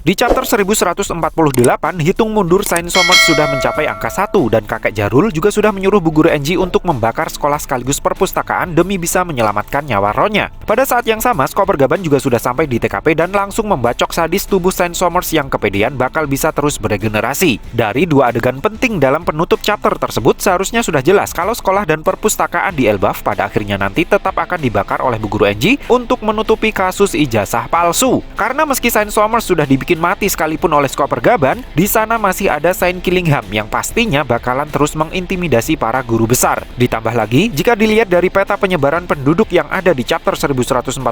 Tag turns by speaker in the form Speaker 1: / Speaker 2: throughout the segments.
Speaker 1: Di chapter 1148, hitung mundur Sainsomers sudah mencapai angka 1 dan kakek Jarul juga sudah menyuruh Bu Guru Enji untuk membakar sekolah sekaligus perpustakaan demi bisa menyelamatkan nyawa Ronya. Pada saat yang sama, Skopper Gaban juga sudah sampai di TKP dan langsung membacok sadis tubuh Sainsomers yang kepedean bakal bisa terus beregenerasi. Dari dua adegan penting dalam penutup chapter tersebut, seharusnya sudah jelas kalau sekolah dan perpustakaan di Elbaf pada akhirnya nanti tetap akan dibakar oleh Bu Guru Enji untuk menutupi kasus ijazah palsu. Karena meski Sainsomers sudah dibikin mati sekalipun oleh Skopper Gaban, di sana masih ada Saint Killingham yang pastinya bakalan terus mengintimidasi para guru besar. Ditambah lagi, jika dilihat dari peta penyebaran penduduk yang ada di chapter 1147,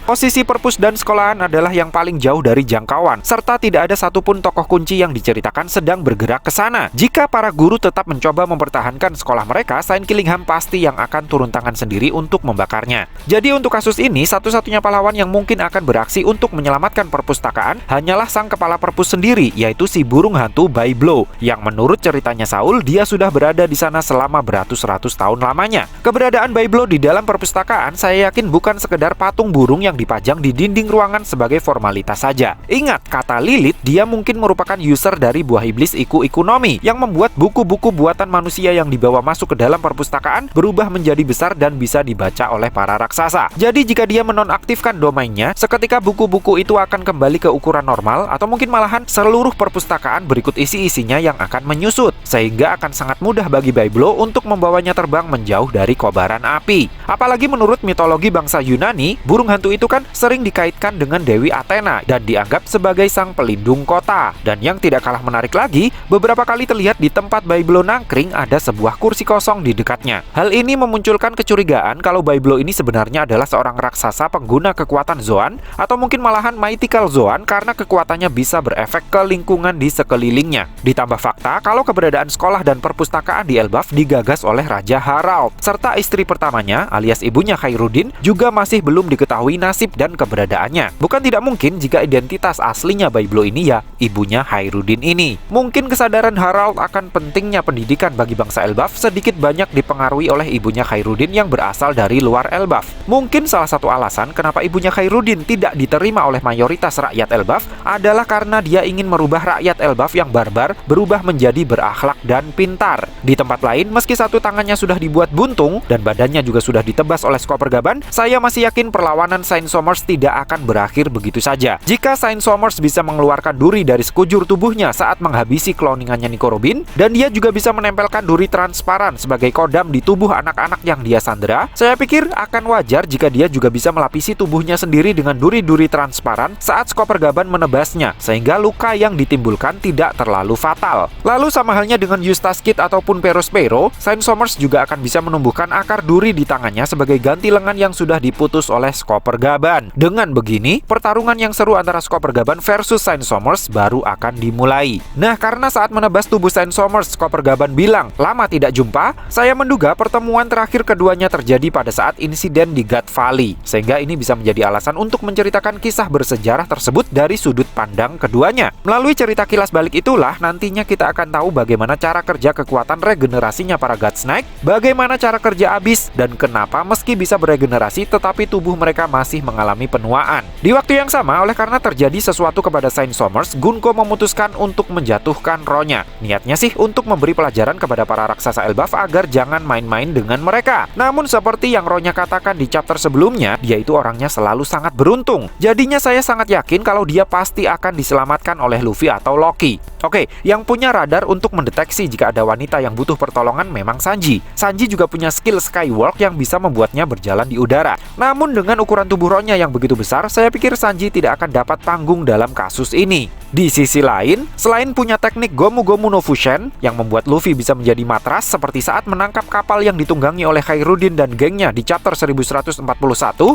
Speaker 1: posisi perpus dan sekolahan adalah yang paling jauh dari jangkauan, serta tidak ada satupun tokoh kunci yang diceritakan sedang bergerak ke sana. Jika para guru tetap mencoba mempertahankan sekolah mereka, Saint Killingham pasti yang akan turun tangan sendiri untuk membakarnya. Jadi untuk kasus ini, satu-satunya pahlawan yang mungkin akan beraksi untuk menyelamatkan perpustakaan hanyalah sang kepala perpus sendiri, yaitu si burung hantu Baiblo, yang menurut ceritanya Saul, dia sudah berada di sana selama beratus-ratus tahun lamanya. Keberadaan Baiblo di dalam perpustakaan saya yakin bukan sekedar patung burung yang dipajang di dinding ruangan sebagai formalitas saja. Ingat, kata Lilith, dia mungkin merupakan user dari buah iblis Iku Ikunomi yang membuat buku-buku buatan manusia yang dibawa masuk ke dalam perpustakaan berubah menjadi besar dan bisa dibaca oleh para raksasa. Jadi jika dia menonaktifkan domainnya, seketika buku-buku itu akan kembali ke ukuran normal, atau mungkin malahan seluruh perpustakaan berikut isi-isinya yang akan menyusut, sehingga akan sangat mudah bagi Baiblo untuk membawanya terbang menjauh dari kobaran api. Apalagi menurut mitologi bangsa Yunani, burung hantu itu kan sering dikaitkan dengan Dewi Athena dan dianggap sebagai sang pelindung kota. Dan yang tidak kalah menarik lagi, beberapa kali terlihat di tempat Baiblo nangkring ada sebuah kursi kosong di dekatnya. Hal ini memunculkan kecurigaan kalau Baiblo ini sebenarnya adalah seorang raksasa pengguna kekuatan Zoan, atau mungkin malahan mythical Zoan karena kekuatannya bisa berefek ke lingkungan di sekelilingnya. Ditambah fakta kalau keberadaan sekolah dan perpustakaan di Elbaf digagas oleh Raja Harald, serta istri pertamanya alias ibunya Khairuddin juga masih belum diketahui nasib dan keberadaannya. Bukan tidak mungkin jika identitas aslinya Baiblo ini ya ibunya Khairuddin ini. Mungkin kesadaran Harald akan pentingnya pendidikan bagi bangsa Elbaf sedikit banyak dipengaruhi oleh ibunya Khairuddin yang berasal dari luar Elbaf. Mungkin salah satu alasan kenapa ibunya Khairuddin tidak diterima oleh mayoritas rakyat Elbaf adalah karena dia ingin merubah rakyat Elbaf yang barbar berubah menjadi berakhlak dan pintar. Di tempat lain, meski satu tangannya sudah dibuat buntung dan badannya juga sudah ditebas oleh Skopper Gaban, saya masih yakin perlawanan Sainsomers tidak akan berakhir begitu saja. Jika Sainsomers bisa mengeluarkan duri dari sekujur tubuhnya saat menghabisi kloningannya Nico Robin, dan dia juga bisa menempelkan duri transparan sebagai kodam di tubuh anak-anak yang dia sandera, saya pikir akan wajar jika dia juga bisa melapisi tubuhnya sendiri dengan duri-duri transparan saat Skopper Gaban menebasnya, sehingga luka yang ditimbulkan tidak terlalu fatal. Lalu sama halnya dengan Eustace Kid ataupun Perospero, Sainsomers juga akan bisa menumbuhkan akar duri di tangannya sebagai ganti lengan yang sudah diputus oleh Skopper Gaban. Dengan begini, pertarungan yang seru antara Skopper Gaban versus Sainsomers baru akan dimulai. Nah, karena saat menebas tubuh Sainsomers, Skopper Gaban bilang, "Lama tidak jumpa," saya menduga pertemuan terakhir keduanya terjadi pada saat insiden di Gut Valley, sehingga ini bisa menjadi alasan untuk menceritakan kisah bersejarah tersebut dari sudut pandang keduanya. Melalui cerita kilas balik itulah nantinya kita akan tahu bagaimana cara kerja kekuatan regenerasinya para God Snake, bagaimana cara kerja Abyss, dan kenapa meski bisa beregenerasi tetapi tubuh mereka masih mengalami penuaan. Di waktu yang sama, oleh karena terjadi sesuatu kepada Sainsomers, Gunko memutuskan untuk menjatuhkan Ronya. Niatnya sih untuk memberi pelajaran kepada para raksasa Elbaf agar jangan main-main dengan mereka. Namun seperti yang Ronya katakan di chapter sebelumnya, dia itu orangnya selalu sangat beruntung. Jadinya saya sangat yakin kalau dia pasti akan diselamatkan oleh Luffy atau Loki. Oke, yang punya radar untuk mendeteksi jika ada wanita yang butuh pertolongan memang Sanji. Sanji juga punya skill skywalk yang bisa membuatnya berjalan di udara. Namun dengan ukuran tubuh Ronya yang begitu besar, saya pikir Sanji tidak akan dapat tanggung dalam kasus ini. Di sisi lain, selain punya teknik Gomu Gomu no Fushen yang membuat Luffy bisa menjadi matras seperti saat menangkap kapal yang ditunggangi oleh Khairuddin dan gengnya di chapter 1141,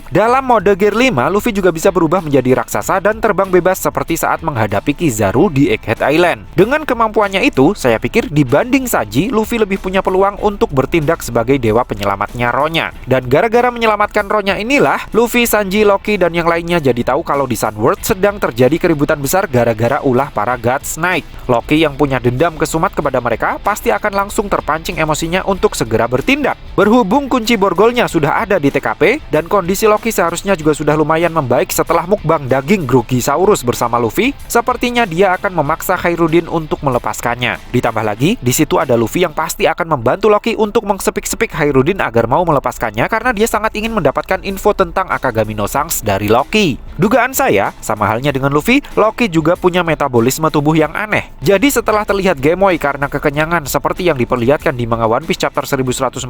Speaker 1: dalam mode Gear 5, Luffy juga bisa berubah menjadi raksasa dan terbang bebas seperti saat menghadapi Kizaru di Egghead Island. Dengan kemampuannya itu, saya pikir dibanding Sanji, Luffy lebih punya peluang untuk bertindak sebagai dewa penyelamatnya Ronya. Dan gara-gara menyelamatkan Ronya inilah, Luffy, Sanji, Loki, dan yang lainnya jadi tahu kalau di Sunworld sedang terjadi keributan besar gara-gara ulah para God Snake. Loki yang punya dendam kesumat kepada mereka pasti akan langsung terpancing emosinya untuk segera bertindak. Berhubung kunci borgolnya sudah ada di TKP dan kondisi Loki seharusnya juga sudah lumayan membaik setelah mukbang daging Grogisaurus bersama Luffy, sepertinya dia akan memaksa Khairuddin untuk melepaskannya. Ditambah lagi, di situ ada Luffy yang pasti akan membantu Loki untuk mengsepik-sepik Khairuddin agar mau melepaskannya karena dia sangat ingin mendapatkan info tentang Akagami no Sangs dari Loki. Dugaan saya, sama halnya dengan Luffy, Loki juga punya metabolisme tubuh yang aneh. Jadi setelah terlihat gemoy karena kekenyangan seperti yang diperlihatkan di manga One Piece chapter 1146,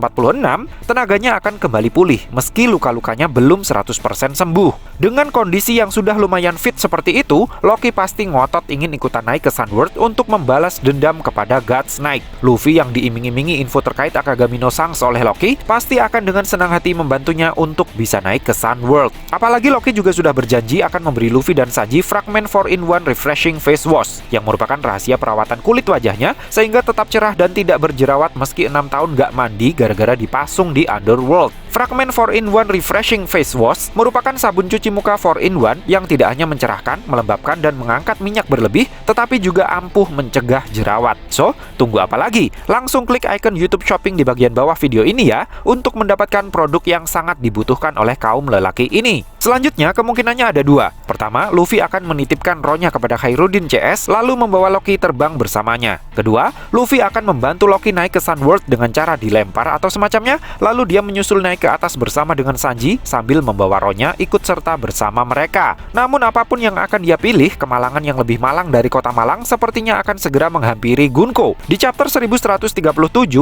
Speaker 1: tenaganya akan kembali pulih meski luka-lukanya belum 100% sembuh. Dengan kondisi yang sudah lumayan fit seperti itu, Loki pasti ngotot ingin ikutan naik ke Sunworld untuk membalas dendam kepada God's Knight. Luffy yang diiming-imingi info terkait Akagami no Sangs oleh Loki pasti akan dengan senang hati membantunya untuk bisa naik ke Sunworld. Apalagi Loki juga sudah berjanji akan memberi Luffy dan Sanji fragment 4-in-1 refreshing face wash yang merupakan rahasia perawatan kulit wajahnya sehingga tetap cerah dan tidak berjerawat meski 6 tahun gak mandi gara-gara dipasung di Underworld. Fragment 4-in-1 refreshing face wash merupakan sabun cuci muka 4-in-1 yang tidak hanya mencerahkan, melembabkan, dan mengangkat minyak berlebih, tetapi juga ampuh mencegah jerawat. So, tunggu apa lagi? Langsung klik icon YouTube Shopping di bagian bawah video ini ya, untuk mendapatkan produk yang sangat dibutuhkan oleh kaum lelaki ini. Selanjutnya, kemungkinannya ada dua. Pertama, Luffy akan menitipkan rohnya kepada Khairuddin CS, lalu membawa Loki terbang bersamanya. Kedua, Luffy akan membantu Loki naik ke Sunworld dengan cara dilempar atau semacamnya, lalu dia menyusul naik ke atas bersama dengan Sanji sambil membawa rohnya ikut serta bersama mereka. Namun apapun yang akan dia pilih, kemalangan yang lebih malang dari kota Malang sepertinya akan segera menghampiri Gunko. Di chapter 1137,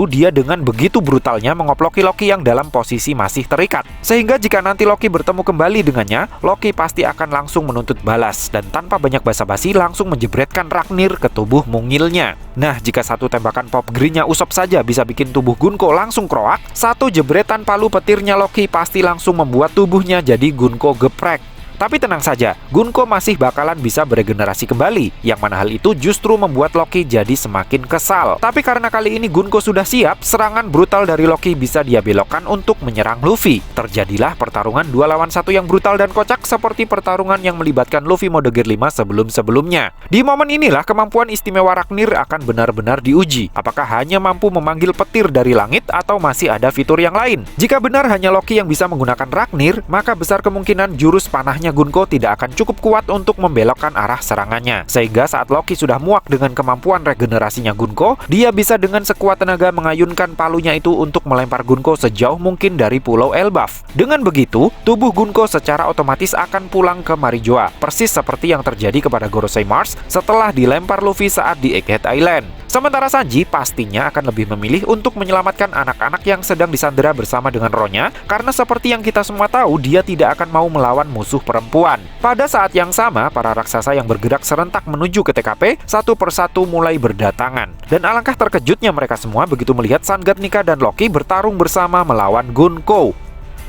Speaker 1: dia dengan begitu brutalnya mengoploki Loki yang dalam posisi masih terikat. Sehingga jika nanti Loki bertemu kembali dengannya, Loki pasti akan langsung menuntut balas dan tanpa banyak basa-basi langsung menjebretkan Ragnir ke tubuh mungilnya. Nah, jika satu tembakan pop green-nya Usopp saja bisa bikin tubuh Gunko langsung kroak, satu jebretan palu petirnya Loki pasti langsung membuat tubuhnya jadi Gunko geprek. Tapi tenang saja, Gunko masih bakalan bisa beregenerasi kembali, yang mana hal itu justru membuat Loki jadi semakin kesal. Tapi karena kali ini Gunko sudah siap, serangan brutal dari Loki bisa dia belokkan untuk menyerang Luffy. Terjadilah pertarungan 2 lawan 1 yang brutal dan kocak seperti pertarungan yang melibatkan Luffy mode Gear 5 sebelum-sebelumnya. Di momen inilah kemampuan istimewa Ragnir akan benar-benar diuji. Apakah hanya mampu memanggil petir dari langit atau masih ada fitur yang lain? Jika benar hanya Loki yang bisa menggunakan Ragnir, maka besar kemungkinan jurus panahnya Gunko tidak akan cukup kuat untuk membelokkan arah serangannya. Sehingga saat Loki sudah muak dengan kemampuan regenerasinya Gunko, dia bisa dengan sekuat tenaga mengayunkan palunya itu untuk melempar Gunko sejauh mungkin dari Pulau Elbaf. Dengan begitu, tubuh Gunko secara otomatis akan pulang ke Marijoa, persis seperti yang terjadi kepada Gorosei Mars setelah dilempar Luffy saat di Egghead Island. Sementara Sanji pastinya akan lebih memilih untuk menyelamatkan anak-anak yang sedang disandera bersama dengan rohnya, karena seperti yang kita semua tahu, dia tidak akan mau melawan musuh perempuan. Pada saat yang sama, para raksasa yang bergerak serentak menuju ke TKP, satu persatu mulai berdatangan. Dan alangkah terkejutnya mereka semua begitu melihat Sun God Nika dan Loki bertarung bersama melawan Gunko.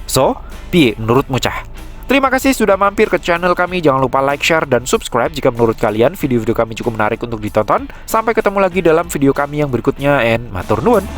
Speaker 1: So, piye menurutmu cah? Terima kasih sudah mampir ke channel kami. Jangan lupa like, share, dan subscribe jika menurut kalian video-video kami cukup menarik untuk ditonton. Sampai ketemu lagi dalam video kami yang berikutnya, and matur nuwun.